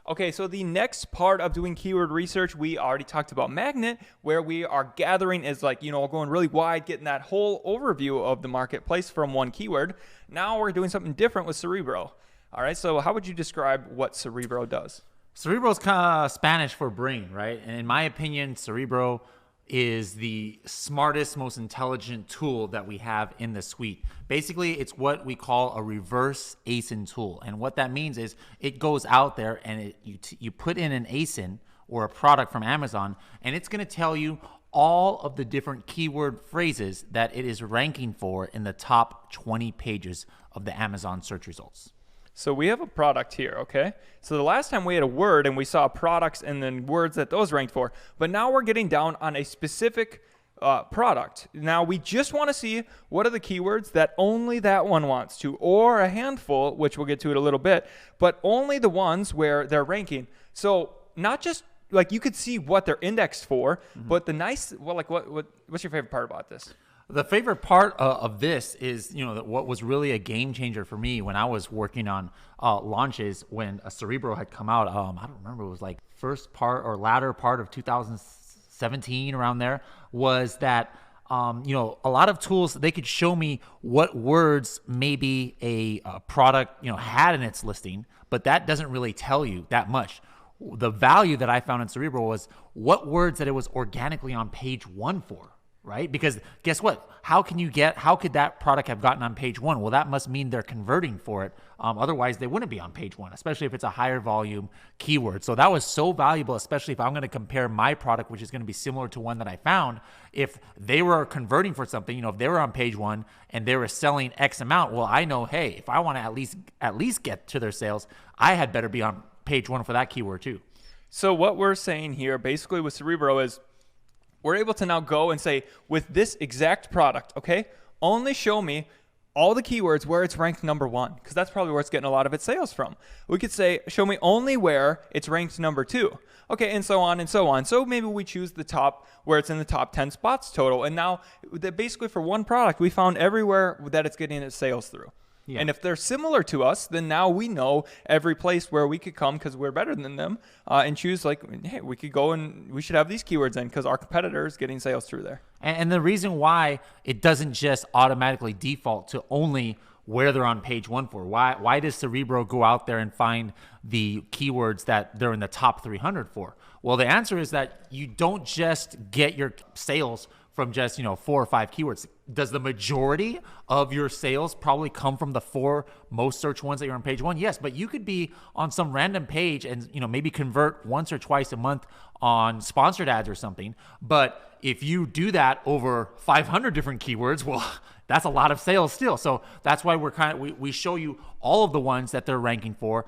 Okay, so the next part of doing keyword research, we already talked about Magnet, where we are gathering is like, going really wide, getting that whole overview of the marketplace from one keyword. Now we're doing something different with Cerebro. All right, so how would you describe what Cerebro does? Cerebro is kind of Spanish for brain, right? And in my opinion, Cerebro is the smartest, most intelligent tool that we have in the suite. Basically, it's what we call a reverse ASIN tool. And what that means is it goes out there and you put in an ASIN or a product from Amazon, and it's going to tell you all of the different keyword phrases that it is ranking for in the top 20 pages of the Amazon search results. So we have a product here, okay? So the last time we had a word and we saw products and then words that those ranked for, but now we're getting down on a specific product. Now we just want to see what are the keywords that only that one wants to, or a handful, which we'll get to in a little bit, but only the ones where they're ranking. So not just like you could see what they're indexed for, but the nice, well, like what's your favorite part about this? The favorite part of this is, what was really a game changer for me when I was working on launches when a Cerebro had come out. I don't remember, it was like first part or latter part of 2017 around there, was that, a lot of tools, they could show me what words maybe a product, had in its listing, but that doesn't really tell you that much. The value that I found in Cerebro was what words that it was organically on page 1 for. Right? Because guess what? How could that product have gotten on page 1? Well, that must mean they're converting for it. Otherwise, they wouldn't be on page 1, especially if it's a higher volume keyword. So that was so valuable, especially if I'm going to compare my product, which is going to be similar to one that I found. If they were converting for something, if they were on page 1 and they were selling X amount, well, I know, hey, if I want to at least get to their sales, I had better be on page 1 for that keyword too. So what we're saying here basically with Cerebro is we're able to now go and say, with this exact product, okay, only show me all the keywords where it's ranked number 1, because that's probably where it's getting a lot of its sales from. We could say, show me only where it's ranked number 2. Okay, and so on and so on. So maybe we choose the top where it's in the top 10 spots total. And now basically for one product, we found everywhere that it's getting its sales through. Yeah. And if they're similar to us, then now we know every place where we could come because we're better than them and choose like, hey, we could go and we should have these keywords in because our competitor is getting sales through there. And the reason why it doesn't just automatically default to only where they're on page 1 for. Why does Cerebro go out there and find the keywords that they're in the top 300 for? Well, the answer is that you don't just get your sales from just 4 or 5 keywords. Does the majority of your sales probably come from the 4 most searched ones that you're on page 1? Yes, but you could be on some random page and maybe convert once or twice a month on sponsored ads or something. But if you do that over 500 different keywords, well, that's a lot of sales still. So that's why we show you all of the ones that they're ranking for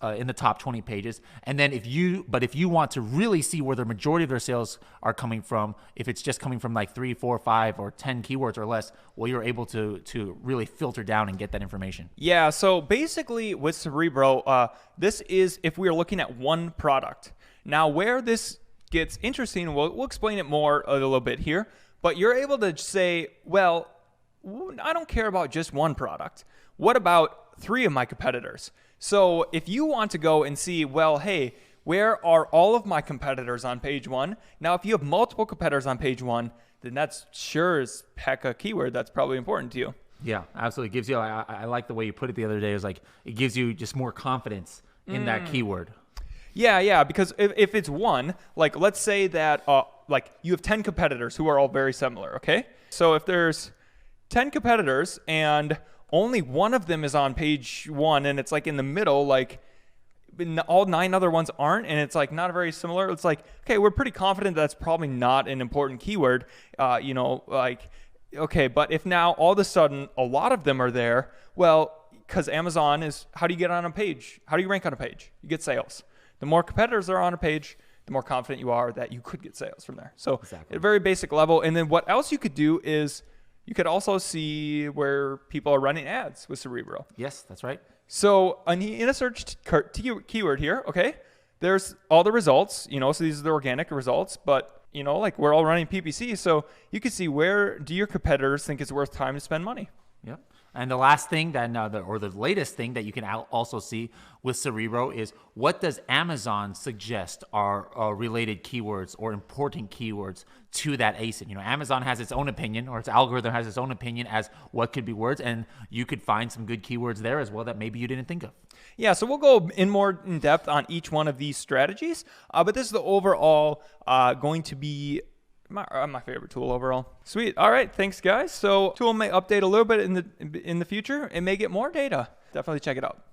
in the top 20 pages. And then if you want to really see where the majority of their sales are coming from, if it's just coming from like 3, 4, 5, or 10 keywords or less, well, you're able to really filter down and get that information. Yeah. So basically with Cerebro, this is if we are looking at one product. Now where this gets interesting, we'll explain it more a little bit here, but you're able to say, well, I don't care about just one product. What about 3 of my competitors? So if you want to go and see, well, hey, where are all of my competitors on page 1? Now, if you have multiple competitors on page 1, then that's sure as heck a keyword that's probably important to you. Yeah, absolutely. It gives you, I like the way you put it the other day. It was like, it gives you just more confidence in that keyword. Yeah, because if it's one, like let's say that like you have 10 competitors who are all very similar, okay? So if there's 10 competitors and only one of them is on page 1 and it's like in the middle, like all 9 other ones aren't, and it's like not very similar, it's like, okay, we're pretty confident that's probably not an important keyword, like, okay, but if now all of a sudden a lot of them are there, well, because Amazon is, how do you get on a page? How do you rank on a page? You get sales. The more competitors are on a page, the more confident you are that you could get sales from there. So exactly. At a very basic level. And then what else you could do is you could also see where people are running ads with Cerebro. Yes, that's right. So in a search keyword here, okay, there's all the results, so these are the organic results, but, like we're all running PPC. So you can see where do your competitors think it's worth time to spend money. Yep. And the last thing that, or the latest thing that you can also see with Cerebro is what does Amazon suggest are related keywords or important keywords to that ASIN. You know, Amazon has its own opinion, or its algorithm has its own opinion as what could be words, and you could find some good keywords there as well that maybe you didn't think of. Yeah, so we'll go more in depth on each one of these strategies, but this is the overall going to be my favorite tool overall. Sweet. All right, thanks guys. So tool may update a little bit in the future. It may get more data. Definitely check it out.